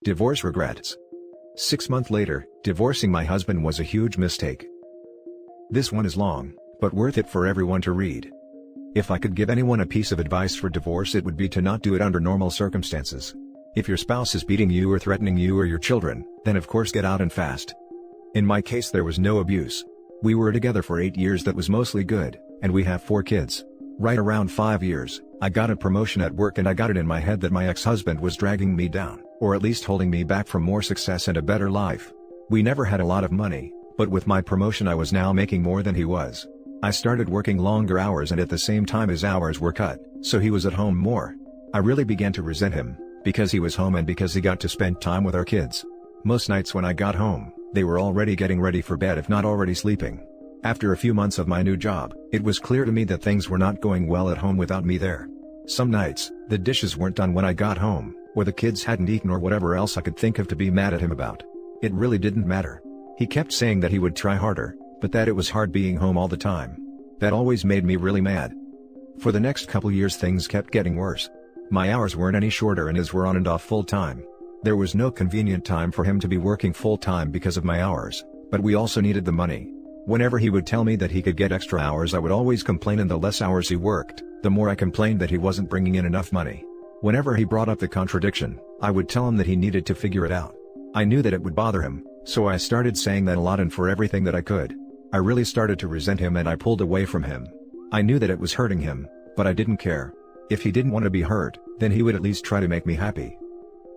Divorce regrets. 6 months later, divorcing my husband was a huge mistake. This one is long, but worth it for everyone to read. If I could give anyone a piece of advice for divorce, it would be to not do it under normal circumstances. If your spouse is beating you or threatening you or your children, then of course get out and fast. In my case there was no abuse. We were together for 8 years, that was mostly good, and we have 4 kids. Right around 5 years, I got a promotion at work and I got it in my head that my ex-husband was dragging me down, or at least holding me back from more success and a better life. We never had a lot of money, but with my promotion I was now making more than he was. I started working longer hours and at the same time his hours were cut, so he was at home more. I really began to resent him, because he was home and because he got to spend time with our kids. Most nights when I got home, they were already getting ready for bed if not already sleeping. After a few months of my new job, it was clear to me that things were not going well at home without me there. Some nights, the dishes weren't done when I got home, or the kids hadn't eaten, or whatever else I could think of to be mad at him about. It really didn't matter. He kept saying that he would try harder, but that it was hard being home all the time. That always made me really mad. For the next couple years things kept getting worse. My hours weren't any shorter and his were on and off full time. There was no convenient time for him to be working full time because of my hours, but we also needed the money. Whenever he would tell me that he could get extra hours, I would always complain, and the less hours he worked, the more I complained that he wasn't bringing in enough money. Whenever he brought up the contradiction, I would tell him that he needed to figure it out. I knew that it would bother him, so I started saying that a lot and for everything that I could. I really started to resent him and I pulled away from him. I knew that it was hurting him, but I didn't care. If he didn't want to be hurt, then he would at least try to make me happy.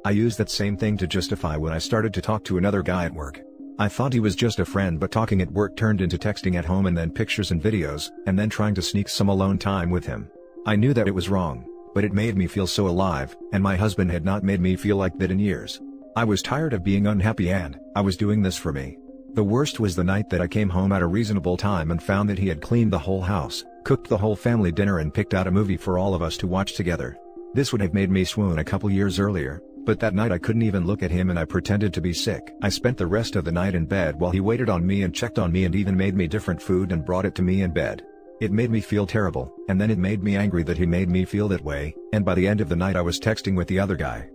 I used that same thing to justify when I started to talk to another guy at work. I thought he was just a friend, but talking at work turned into texting at home and then pictures and videos, and then trying to sneak some alone time with him. I knew that it was wrong, but it made me feel so alive, and my husband had not made me feel like that in years. I was tired of being unhappy and I was doing this for me. The worst was the night that I came home at a reasonable time and found that he had cleaned the whole house, cooked the whole family dinner and picked out a movie for all of us to watch together. This would have made me swoon a couple years earlier, but that night I couldn't even look at him and I pretended to be sick. I spent the rest of the night in bed while he waited on me and checked on me and even made me different food and brought it to me in bed. It made me feel terrible, and then it made me angry that he made me feel that way, and by the end of the night I was texting with the other guy.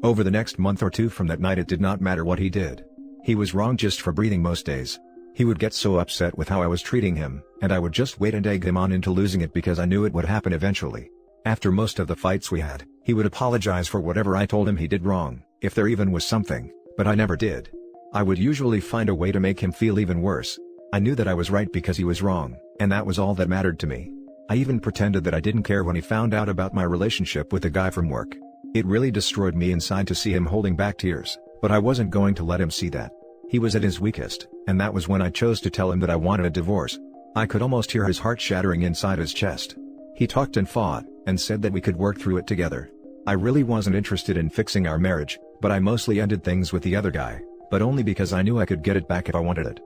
Over the next month or two from that night it did not matter what he did. He was wrong just for breathing most days. He would get so upset with how I was treating him, and I would just wait and egg him on into losing it because I knew it would happen eventually. After most of the fights we had, he would apologize for whatever I told him he did wrong, if there even was something, but I never did. I would usually find a way to make him feel even worse. I knew that I was right because he was wrong, and that was all that mattered to me. I even pretended that I didn't care when he found out about my relationship with the guy from work. It really destroyed me inside to see him holding back tears, but I wasn't going to let him see that. He was at his weakest, and that was when I chose to tell him that I wanted a divorce. I could almost hear his heart shattering inside his chest. He talked and fought, and said that we could work through it together. I really wasn't interested in fixing our marriage, but I mostly ended things with the other guy, but only because I knew I could get it back if I wanted it.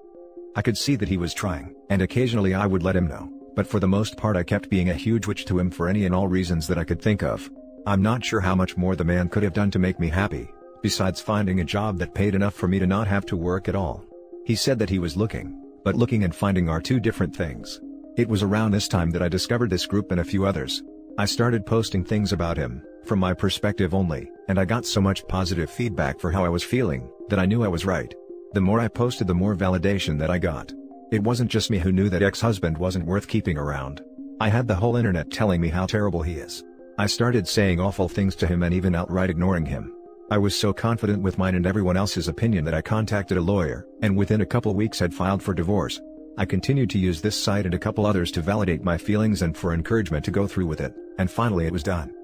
I could see that he was trying, and occasionally I would let him know, but for the most part I kept being a huge witch to him for any and all reasons that I could think of. I'm not sure how much more the man could have done to make me happy, besides finding a job that paid enough for me to not have to work at all. He said that he was looking, but looking and finding are two different things. It was around this time that I discovered this group and a few others. I started posting things about him, from my perspective only, and I got so much positive feedback for how I was feeling, that I knew I was right. The more I posted the more validation that I got. It wasn't just me who knew that ex-husband wasn't worth keeping around. I had the whole internet telling me how terrible he is. I started saying awful things to him and even outright ignoring him. I was so confident with mine and everyone else's opinion that I contacted a lawyer, and within a couple weeks had filed for divorce. I continued to use this site and a couple others to validate my feelings and for encouragement to go through with it, and finally it was done.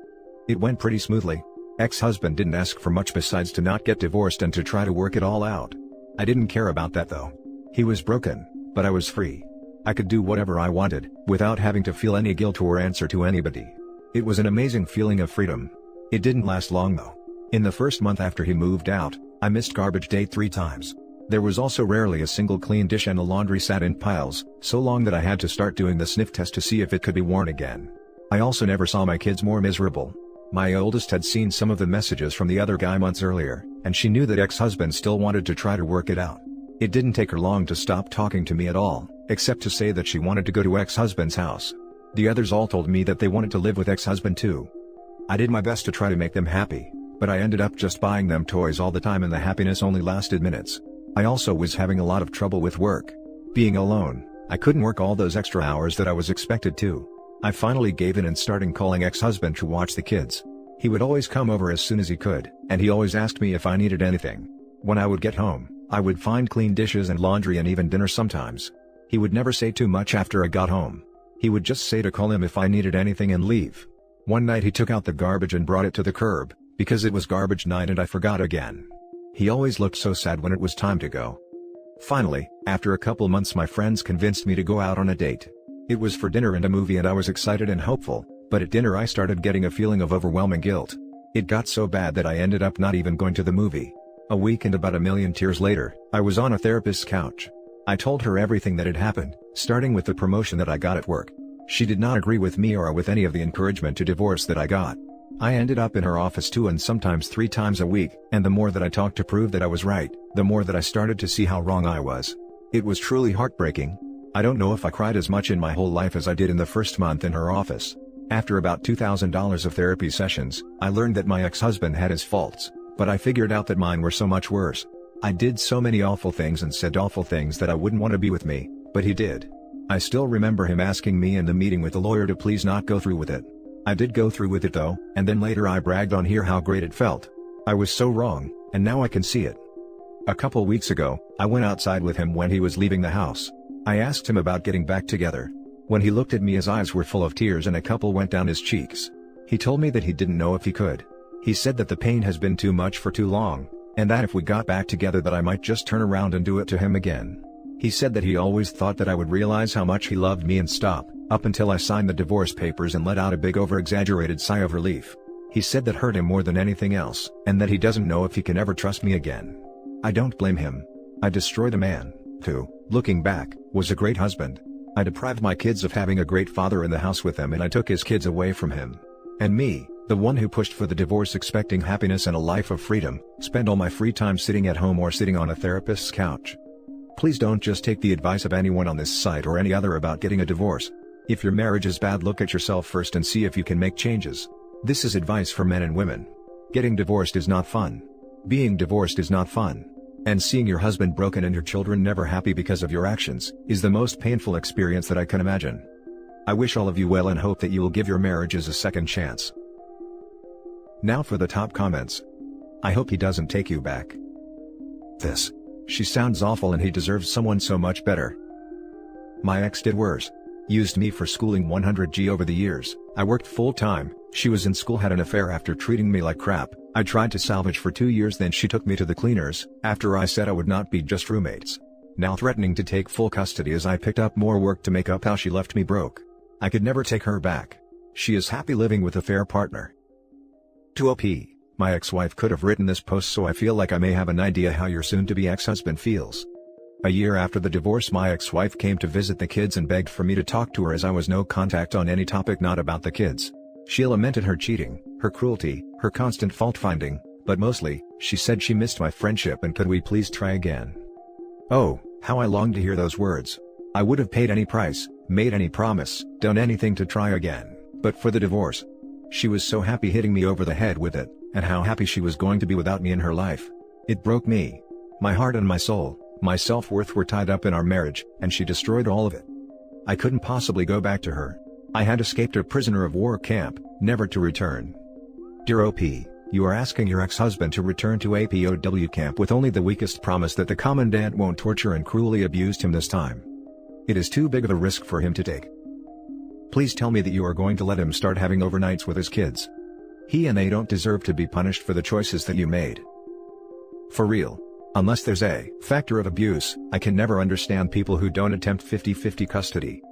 It went pretty smoothly. Ex-husband didn't ask for much besides to not get divorced and to try to work it all out. I didn't care about that though. He was broken, but I was free. I could do whatever I wanted, without having to feel any guilt or answer to anybody. It was an amazing feeling of freedom. It didn't last long though. In the first month after he moved out, I missed garbage day 3 times. There was also rarely a single clean dish and the laundry sat in piles, so long that I had to start doing the sniff test to see if it could be worn again. I also never saw my kids more miserable. My oldest had seen some of the messages from the other guy months earlier, and she knew that ex-husband still wanted to try to work it out. It didn't take her long to stop talking to me at all, except to say that she wanted to go to ex-husband's house. The others all told me that they wanted to live with ex-husband too. I did my best to try to make them happy, but I ended up just buying them toys all the time and the happiness only lasted minutes. I also was having a lot of trouble with work. Being alone, I couldn't work all those extra hours that I was expected to. I finally gave in and started calling ex-husband to watch the kids. He would always come over as soon as he could, and he always asked me if I needed anything. When I would get home, I would find clean dishes and laundry and even dinner sometimes. He would never say too much after I got home. He would just say to call him if I needed anything and leave. One night he took out the garbage and brought it to the curb, because it was garbage night and I forgot again. He always looked so sad when it was time to go. Finally, after a couple months my friends convinced me to go out on a date. It was for dinner and a movie and I was excited and hopeful, but at dinner I started getting a feeling of overwhelming guilt. It got so bad that I ended up not even going to the movie. A week and about a million tears later, I was on a therapist's couch. I told her everything that had happened, starting with the promotion that I got at work. She did not agree with me or with any of the encouragement to divorce that I got. I ended up in her office 2 and sometimes 3 times a week, and the more that I talked to prove that I was right, the more that I started to see how wrong I was. It was truly heartbreaking. I don't know if I cried as much in my whole life as I did in the first month in her office. After about $2,000 of therapy sessions, I learned that my ex-husband had his faults, but I figured out that mine were so much worse. I did so many awful things and said awful things that I wouldn't want to be with me, but he did. I still remember him asking me in the meeting with the lawyer to please not go through with it. I did go through with it though, and then later I bragged on here how great it felt. I was so wrong, and now I can see it. A couple weeks ago, I went outside with him when he was leaving the house. I asked him about getting back together. When he looked at me his eyes were full of tears and a couple went down his cheeks. He told me that he didn't know if he could. He said that the pain has been too much for too long, and that if we got back together that I might just turn around and do it to him again. He said that he always thought that I would realize how much he loved me and stop, up until I signed the divorce papers and let out a big over-exaggerated sigh of relief. He said that hurt him more than anything else, and that he doesn't know if he can ever trust me again. I don't blame him. I destroyed a man, who, looking back, was a great husband. I deprived my kids of having a great father in the house with them and I took his kids away from him. And me, the one who pushed for the divorce expecting happiness and a life of freedom, spend all my free time sitting at home or sitting on a therapist's couch. Please don't just take the advice of anyone on this site or any other about getting a divorce. If your marriage is bad, look at yourself first and see if you can make changes. This is advice for men and women. Getting divorced is not fun. Being divorced is not fun. And seeing your husband broken and your children never happy because of your actions, is the most painful experience that I can imagine. I wish all of you well and hope that you will give your marriages a second chance. Now for the top comments. I hope he doesn't take you back. This. She sounds awful and he deserves someone so much better. My ex did worse. Used me for schooling 100G over the years. I worked full-time, she was in school, had an affair after treating me like crap. I tried to salvage for 2 years, then she took me to the cleaners, after I said I would not be just roommates. Now threatening to take full custody as I picked up more work to make up how she left me broke. I could never take her back. She is happy living with a fair partner. To OP, my ex-wife could have written this post, so I feel like I may have an idea how your soon-to-be ex-husband feels. A year after the divorce, my ex-wife came to visit the kids and begged for me to talk to her as I was no contact on any topic not about the kids. She lamented her cheating, her cruelty, her constant fault-finding, but mostly, she said she missed my friendship and could we please try again. Oh, how I longed to hear those words. I would have paid any price, made any promise, done anything to try again, but for the divorce. She was so happy hitting me over the head with it, and how happy she was going to be without me in her life. It broke me. My heart and my soul, my self-worth were tied up in our marriage, and she destroyed all of it. I couldn't possibly go back to her. I had escaped a prisoner of war camp, never to return. Dear OP, you are asking your ex-husband to return to a POW camp with only the weakest promise that the commandant won't torture and cruelly abuse him this time. It is too big of a risk for him to take. Please tell me that you are going to let him start having overnights with his kids. He and they don't deserve to be punished for the choices that you made. For real. Unless there's a factor of abuse, I can never understand people who don't attempt 50-50 custody.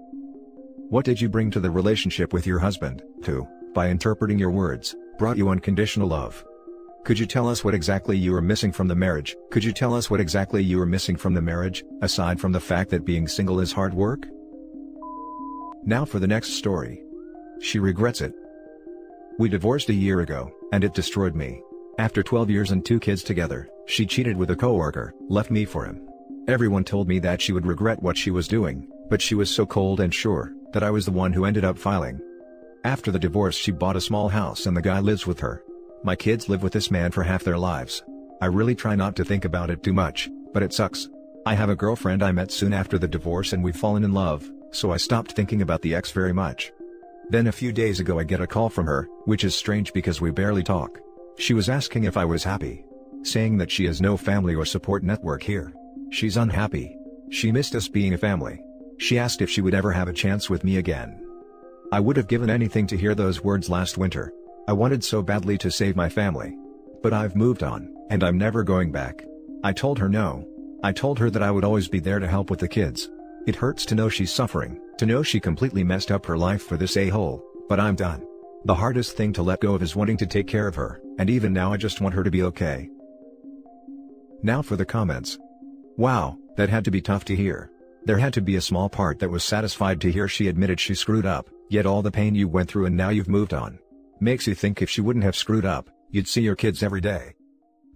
What did you bring to the relationship with your husband, who, by interpreting your words, brought you unconditional love? Could you tell us what exactly you were missing from the marriage? Could you tell us what exactly you were missing from the marriage, aside from the fact that being single is hard work? Now for the next story. She regrets it. We divorced a year ago, and it destroyed me. After 12 years and 2 kids together, she cheated with a coworker, left me for him. Everyone told me that she would regret what she was doing, but she was so cold and sure, that I was the one who ended up filing. After the divorce, she bought a small house and the guy lives with her. My kids live with this man for half their lives. I really try not to think about it too much, but it sucks. I have a girlfriend I met soon after the divorce and we've fallen in love, so I stopped thinking about the ex very much. Then a few days ago I get a call from her, which is strange because we barely talk. She was asking if I was happy, saying that she has no family or support network here. She's unhappy. She missed us being a family. She asked if she would ever have a chance with me again. I would have given anything to hear those words last winter. I wanted so badly to save my family. But I've moved on, and I'm never going back. I told her no. I told her that I would always be there to help with the kids. It hurts to know she's suffering, to know she completely messed up her life for this a-hole, but I'm done. The hardest thing to let go of is wanting to take care of her, and even now I just want her to be okay. Now for the comments. Wow, that had to be tough to hear. There had to be a small part that was satisfied to hear she admitted she screwed up, yet all the pain you went through and now you've moved on. Makes you think if she wouldn't have screwed up, you'd see your kids every day.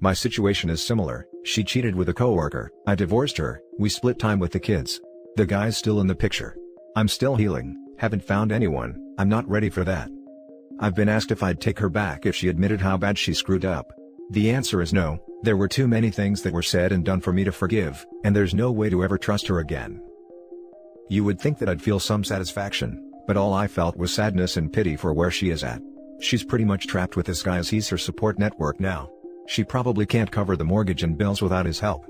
My situation is similar. She cheated with a coworker, I divorced her, we split time with the kids. The guy's still in the picture. I'm still healing, haven't found anyone, I'm not ready for that. I've been asked if I'd take her back if she admitted how bad she screwed up. The answer is no. There were too many things that were said and done for me to forgive, and there's no way to ever trust her again. You would think that I'd feel some satisfaction, but all I felt was sadness and pity for where she is at. She's pretty much trapped with this guy as he's her support network now. She probably can't cover the mortgage and bills without his help.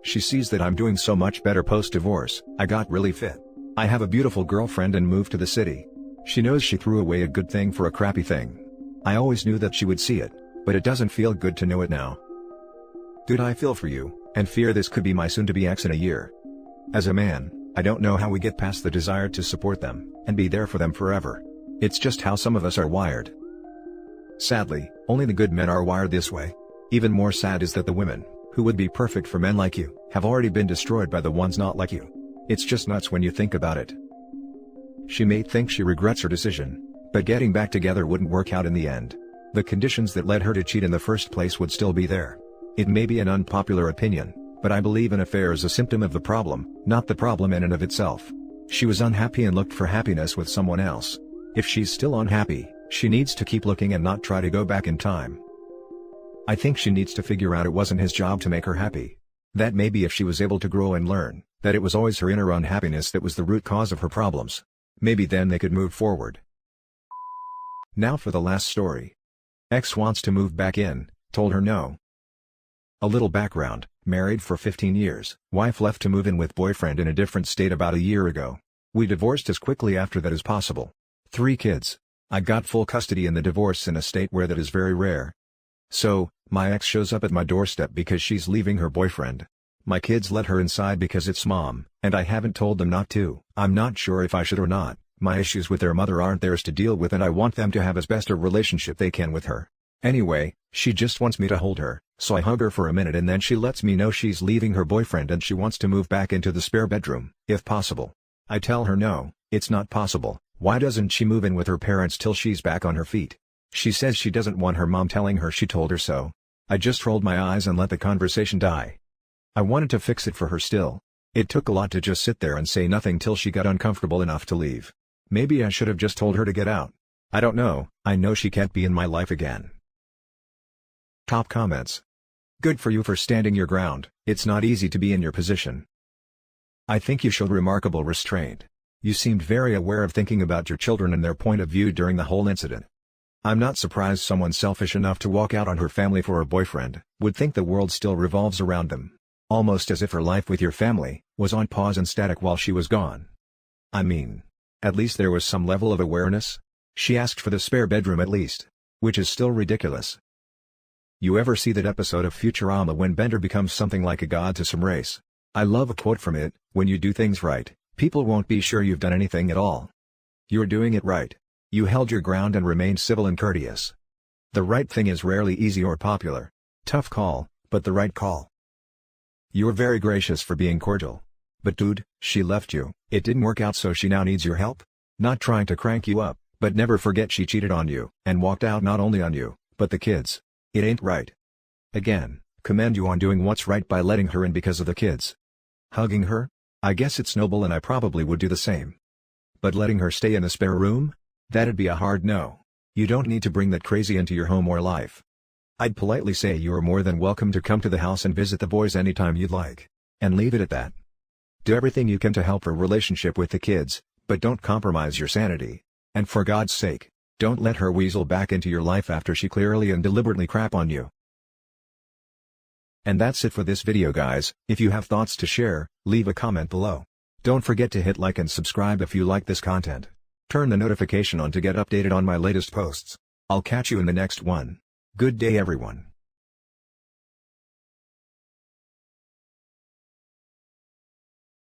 She sees that I'm doing so much better post-divorce. I got really fit. I have a beautiful girlfriend and moved to the city. She knows she threw away a good thing for a crappy thing. I always knew that she would see it, but it doesn't feel good to know it now. Dude, I feel for you, and fear this could be my soon-to-be ex in a year. As a man, I don't know how we get past the desire to support them, and be there for them forever. It's just how some of us are wired. Sadly, only the good men are wired this way. Even more sad is that the women, who would be perfect for men like you, have already been destroyed by the ones not like you. It's just nuts when you think about it. She may think she regrets her decision, but getting back together wouldn't work out in the end. The conditions that led her to cheat in the first place would still be there. It may be an unpopular opinion, but I believe an affair is a symptom of the problem, not the problem in and of itself. She was unhappy and looked for happiness with someone else. If she's still unhappy, she needs to keep looking and not try to go back in time. I think she needs to figure out it wasn't his job to make her happy. That maybe if she was able to grow and learn, that it was always her inner unhappiness that was the root cause of her problems. Maybe then they could move forward. Now for the last story. Ex wants to move back in, told her no. A little background: married for 15 years, wife left to move in with boyfriend in a different state about a year ago. We divorced as quickly after that as possible. 3 kids. I got full custody in the divorce in a state where that is very rare. So, my ex shows up at my doorstep because she's leaving her boyfriend. My kids let her inside because it's mom, and I haven't told them not to. I'm not sure if I should or not. My issues with their mother aren't theirs to deal with and I want them to have as best a relationship they can with her. Anyway, she just wants me to hold her, so I hug her for a minute and then she lets me know she's leaving her boyfriend and she wants to move back into the spare bedroom, if possible. I tell her no, it's not possible. Why doesn't she move in with her parents till she's back on her feet? She says she doesn't want her mom telling her she told her so. I just rolled my eyes and let the conversation die. I wanted to fix it for her still. It took a lot to just sit there and say nothing till she got uncomfortable enough to leave. Maybe I should have just told her to get out. I don't know. I know she can't be in my life again. Top comments. Good for you for standing your ground. It's not easy to be in your position. I think you showed remarkable restraint. You seemed very aware of thinking about your children and their point of view during the whole incident. I'm not surprised someone selfish enough to walk out on her family for a boyfriend would think the world still revolves around them. Almost as if her life with your family was on pause and static while she was gone. I mean, at least there was some level of awareness. She asked for the spare bedroom at least. Which is still ridiculous. You ever see that episode of Futurama when Bender becomes something like a god to some race? I love a quote from it: when you do things right, people won't be sure you've done anything at all. You're doing it right. You held your ground and remained civil and courteous. The right thing is rarely easy or popular. Tough call, but the right call. You're very gracious for being cordial. But dude, she left you. It didn't work out so she now needs your help? Not trying to crank you up, but never forget she cheated on you, and walked out not only on you, but the kids. It ain't right. Again, commend you on doing what's right by letting her in because of the kids. Hugging her? I guess it's noble and I probably would do the same. But letting her stay in a spare room? That'd be a hard no. You don't need to bring that crazy into your home or life. I'd politely say you are more than welcome to come to the house and visit the boys anytime you'd like. And leave it at that. Do everything you can to help her relationship with the kids, but don't compromise your sanity. And for God's sake, don't let her weasel back into your life after she clearly and deliberately crap on you. And that's it for this video, guys. If you have thoughts to share, leave a comment below. Don't forget to hit like and subscribe if you like this content. Turn the notification on to get updated on my latest posts. I'll catch you in the next one. Good day, everyone.